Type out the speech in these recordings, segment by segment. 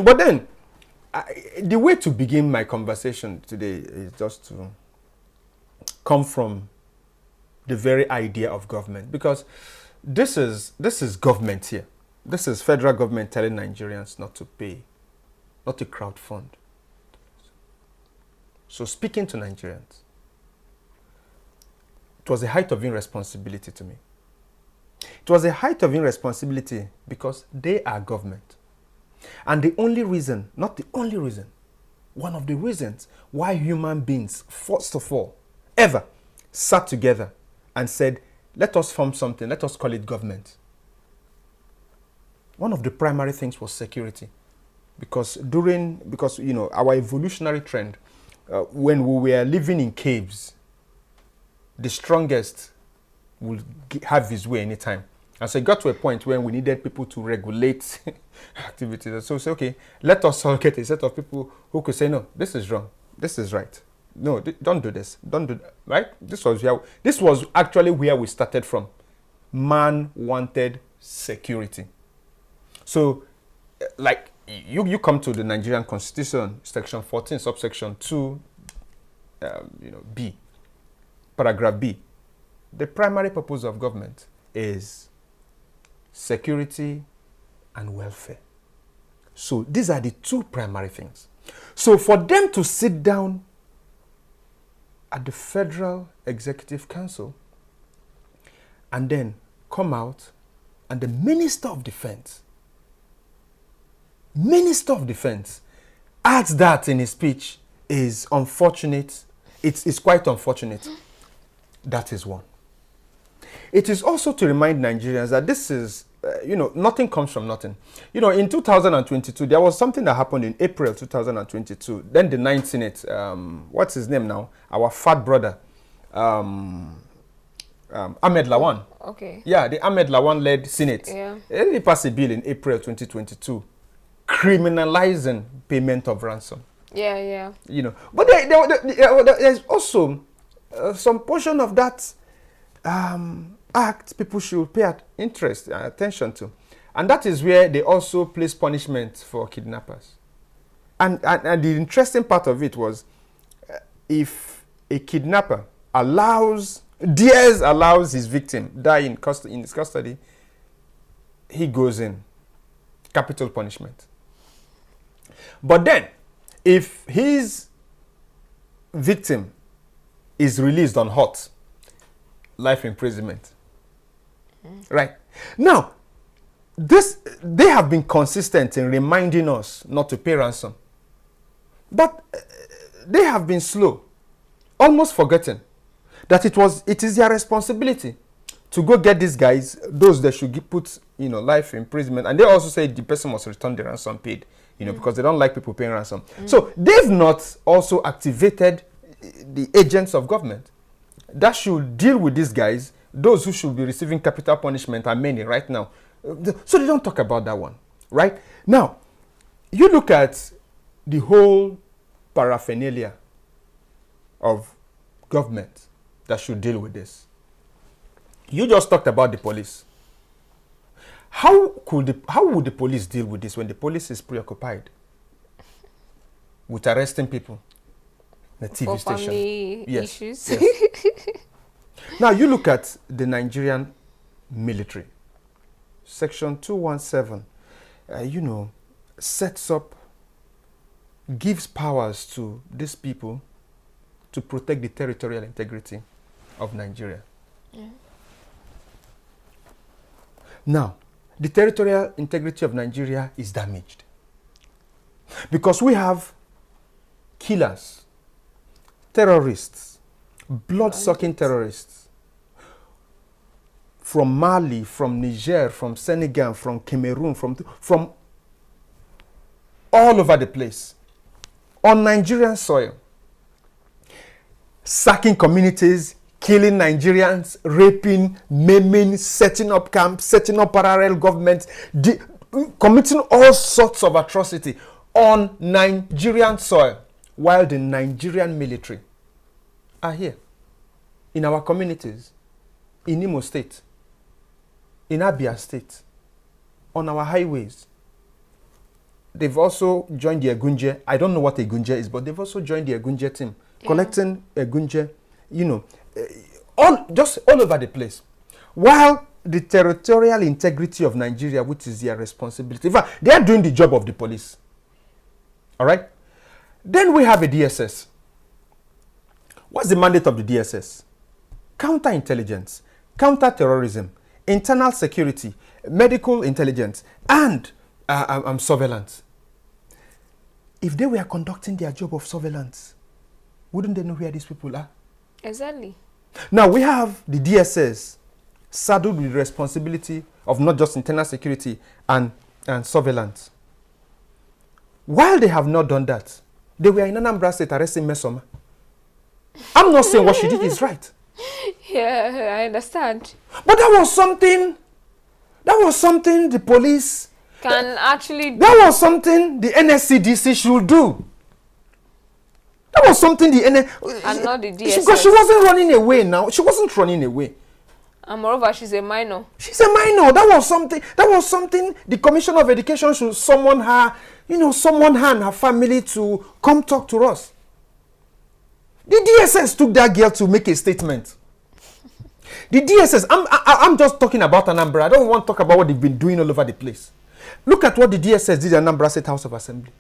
But then, the way to begin my conversation today is just to come from the very idea of government, because this is government here. This is federal government telling Nigerians not to pay, not to crowdfund. So speaking to Nigerians, it was a height of irresponsibility to me. It was a height of irresponsibility because they are government. And the only reason, not the only reason, one of the reasons why human beings, first of all, ever sat together and said, let us form something, let us call it government. One of the primary things was security. Because you know, our evolutionary trend, when we were living in caves, the strongest will have his way anytime. And so it got to a point when we needed people to regulate activities. And so say, okay, let us all get a set of people who could say, no, this is wrong, this is right. No, don't do this, don't do that, right? This was actually where we started from. Man wanted security. So, like, you come to the Nigerian Constitution, Section 14, subsection 2, B, paragraph B. The primary purpose of government is security and welfare. So these are the two primary things. So for them to sit down at the Federal Executive Council and then come out, and the Minister of Defense adds that in his speech is unfortunate. It's quite unfortunate. That is one. It is also to remind Nigerians that this is, nothing comes from nothing. In 2022, there was something that happened in April 2022. Then the Ninth Senate, what's his name now? Our fat brother, Ahmed Lawan. Okay. Yeah, the Ahmed Lawan-led Senate. Yeah. They passed a bill in April 2022 criminalizing payment of ransom. Yeah. But there's also some portion of that act people should pay interest and attention to. And that is where they also place punishment for kidnappers. And the interesting part of it was, if a kidnapper dares allows his victim die in his custody, he goes in. Capital punishment. But then, if his victim is released on hot, life imprisonment. Right. Now, they have been consistent in reminding us not to pay ransom. But they have been slow, almost forgetting that it is their responsibility to go get these guys, those that should put life imprisonment. And they also say the person must return the ransom paid, because they don't like people paying ransom. So they've not also activated the agents of government that should deal with these guys. Those who should be receiving capital punishment are many right now. So they don't talk about that one. Right? Now, you look at the whole paraphernalia of government that should deal with this. You just talked about the police. How would the police deal with this when the police is preoccupied with arresting people? The TV station. Family issues. Yes. Now you look at the Nigerian military. Section 217, gives powers to these people to protect the territorial integrity of Nigeria. Yeah. Now, the territorial integrity of Nigeria is damaged because we have killers, terrorists, blood-sucking terrorists from Mali, from Niger, from Senegal, from Cameroon, from all over the place on Nigerian soil, sacking communities, killing Nigerians, raping, maiming, setting up camps, setting up parallel governments, committing all sorts of atrocity on Nigerian soil, while the Nigerian military are here in our communities, in Imo State, in Abia State, on our highways. they've also joined the Egunje. I don't know what Egunje is, but they've also joined the Egunje team, collecting Egunje, all over the place. While the territorial integrity of Nigeria, which is their responsibility, in fact, they are doing the job of the police. All right? Then we have a DSS. What's the mandate of the DSS? Counterintelligence, counter-terrorism, internal security, medical intelligence, and surveillance. If they were conducting their job of surveillance, wouldn't they know where these people are? Exactly. Now we have the DSS saddled with the responsibility of not just internal security and surveillance. While they have not done that, they were in Anambra State arresting Mesoma. I'm not saying what she did is right. Yeah, I understand. But that was something the police can actually do. That was something the NSCDC should do. That was something the NSCDC... And not the DSS. Because she wasn't running away now. She wasn't running away. And moreover, she's a minor. She's a minor. That was something the Commissioner of Education should summon her, summon her and her family to come talk to us. The DSS took that girl to make a statement. The DSS, I'm just talking about Anambra. I don't want to talk about what they've been doing all over the place. Look at what the DSS did in Anambra State House of Assembly.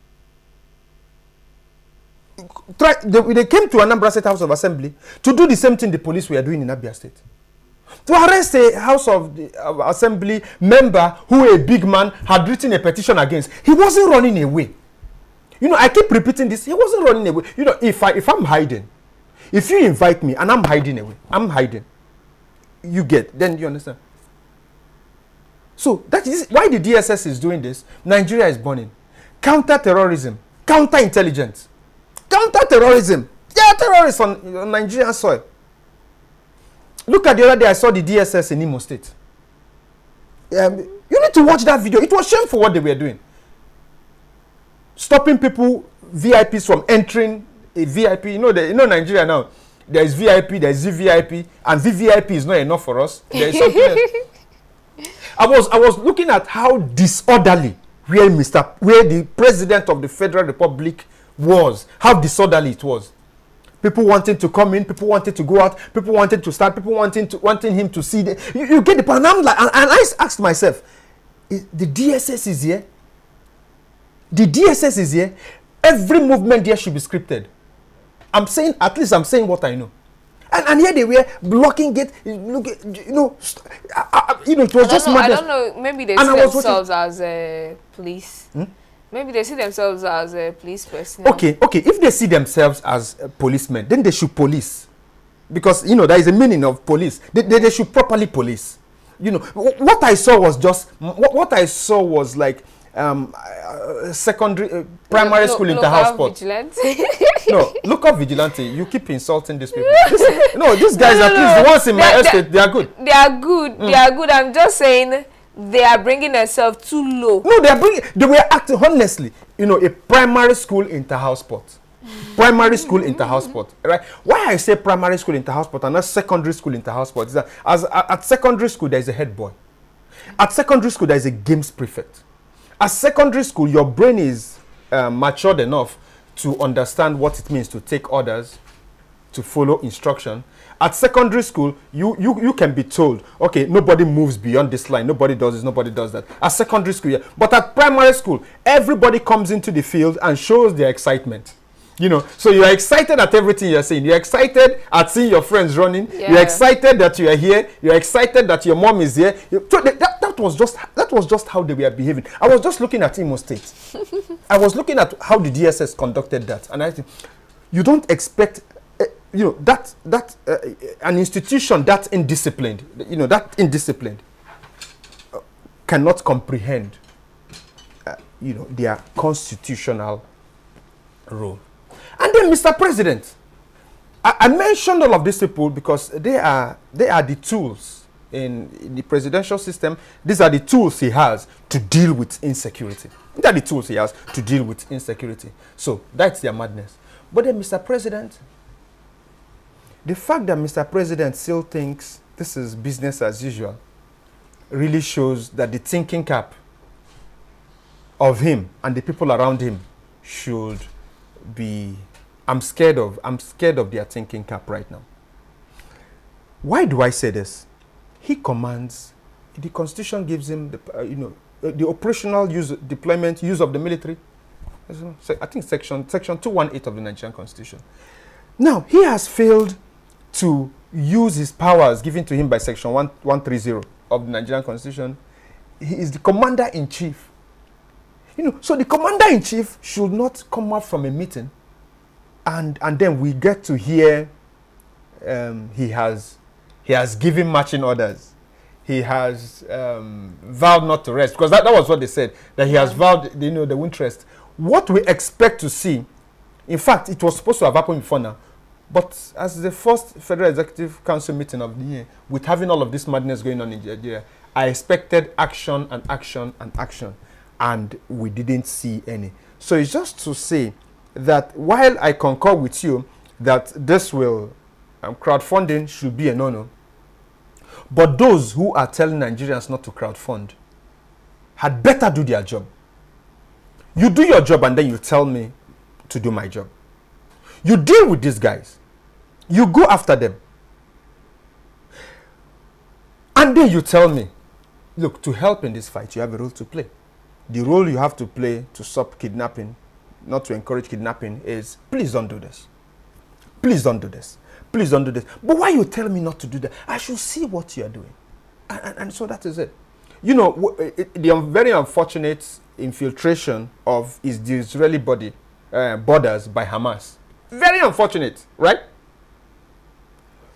They came to Anambra State House of Assembly to do the same thing the police were doing in Abia State. To arrest a House of Assembly member who a big man had written a petition against. He wasn't running away. I keep repeating this. He wasn't running away. If I'm hiding, if you invite me and I'm hiding away, I'm hiding. Then you understand. So that is why the DSS is doing this. Nigeria is burning. Counter-terrorism, counter-intelligence, counter-terrorism. Yeah, terrorists on Nigerian soil. Look at the other day, I saw the DSS in Imo State. You need to watch that video. It was shameful what they were doing. Stopping people, VIPs from entering a VIP. Nigeria now. There is VIP, there is VVIP, and VVIP is not enough for us. There is something else. I was looking at how disorderly where the President of the Federal Republic was. How disorderly it was. People wanting to come in, people wanting to go out, people wanting to start, people wanting him to see. You get the point. And I asked myself, the DSS is here. The DSS is here. Every movement there should be scripted. I'm saying what I know. And here they were blocking it. Look, it was just madness. I don't know. Maybe they see themselves as police. Maybe they see themselves as a police person. Okay. If they see themselves as policemen, then they should police. Because, there is a meaning of police. They should properly police. What I saw was like secondary, primary school inter-house sport. No, local vigilante. You keep insulting these people. These guys at least the ones in my estate, they are good. They are good. They are good. I'm just saying they are bringing themselves too low. No, they were acting honestly. A primary school inter-house sport. Primary school inter-house sport, right? Why I say primary school inter-house sport and not secondary school inter-house sport is that at secondary school there is a head boy. At secondary school there is a games prefect. At secondary school your brain is matured enough to understand what it means to take orders, to follow instruction. At secondary school, you can be told, okay, nobody moves beyond this line, nobody does this, nobody does that. At secondary school, yeah. But at primary school, everybody comes into the field and shows their excitement. So you're excited at everything you're saying. You're excited at seeing your friends running. Yeah. You're excited that you are here. You're excited that your mom is here. That was just how they were behaving. I was just looking at Imo State. I was looking at how the DSS conducted that, and I think you don't expect, an institution that indisciplined, cannot comprehend, their constitutional role. And then, Mr. President, I mentioned all of these people because they are the tools in the presidential system. These are the tools he has to deal with insecurity. These are the tools he has to deal with insecurity. So that's their madness. But then, Mr. President, the fact that Mr. President still thinks this is business as usual really shows that the thinking cap of him and the people around him should be, I'm scared of their thinking cap right now. Why do I say this? He commands, the Constitution gives him the operational deployment use of the military. I think section 218 of the Nigerian Constitution. Now, he has failed to use his powers given to him by section 130 of the Nigerian Constitution. He is the commander-in-chief. So the commander-in-chief should not come out from a meeting and then we get to hear he has given marching orders. He has vowed not to rest, because that was what they said, that he has vowed, the won't rest. What we expect to see, in fact, it was supposed to have happened before now, but as the first Federal Executive Council meeting of the year, with having all of this madness going on in Nigeria, I expected action and action and action, and we didn't see any. So it's just to say that while I concur with you that this will, crowdfunding should be a no-no, but those who are telling Nigerians not to crowdfund had better do their job. You do your job and then you tell me to do my job. You deal with these guys. You go after them. And then you tell me, look, to help in this fight, you have a role to play. The role you have to play to stop kidnapping, not to encourage kidnapping, is please don't do this. Please don't do this. Please don't do this. But why you tell me not to do that? I should see what you are doing. And so that is it. The very unfortunate infiltration of the Israeli borders by Hamas. Very unfortunate, right?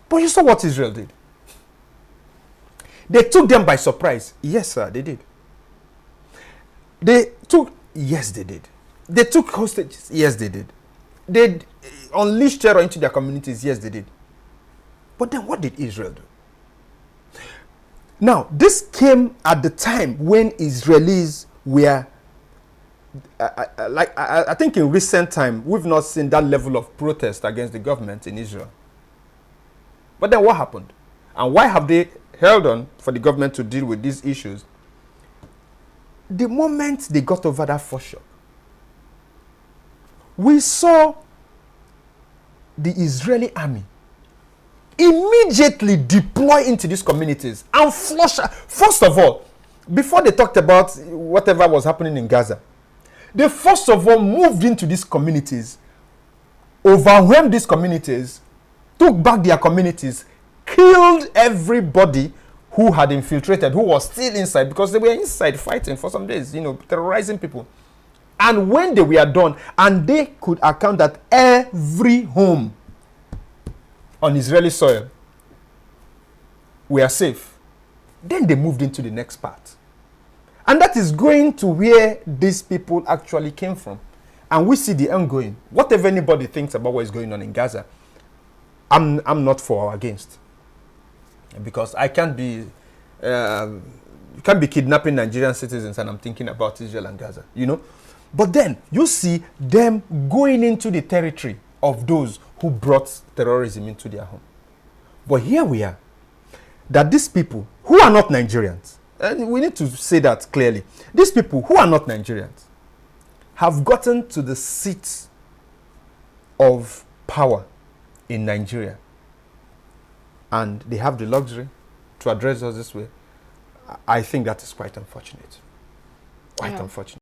But you saw what Israel did. They took them by surprise. Yes, sir, they did. Yes, they did. They took hostages. Yes, they did. They unleashed terror into their communities. Yes, they did. But then what did Israel do? Now, this came at the time when Israelis were, I think in recent time, we've not seen that level of protest against the government in Israel. But then what happened? And why have they held on for the government to deal with these issues? The moment they got over that first shock, we saw the Israeli army immediately deploy into these communities and flush. First of all, before they talked about whatever was happening in Gaza, they first of all moved into these communities, overwhelmed these communities, took back their communities, killed everybody who had infiltrated, who was still inside, because they were inside fighting for some days, terrorizing people. And when they were done, and they could account that every home on Israeli soil were safe, then they moved into the next part. And that is going to where these people actually came from. And we see the ongoing. Whatever anybody thinks about what is going on in Gaza, I'm not for or against. Because I can't be kidnapping Nigerian citizens and I'm thinking about Israel and Gaza, But then you see them going into the territory of those who brought terrorism into their home. But here we are, that these people who are not Nigerians, and we need to say that clearly, these people who are not Nigerians have gotten to the seat of power in Nigeria, and they have the luxury to address us this way. I think that is quite unfortunate. Quite unfortunate.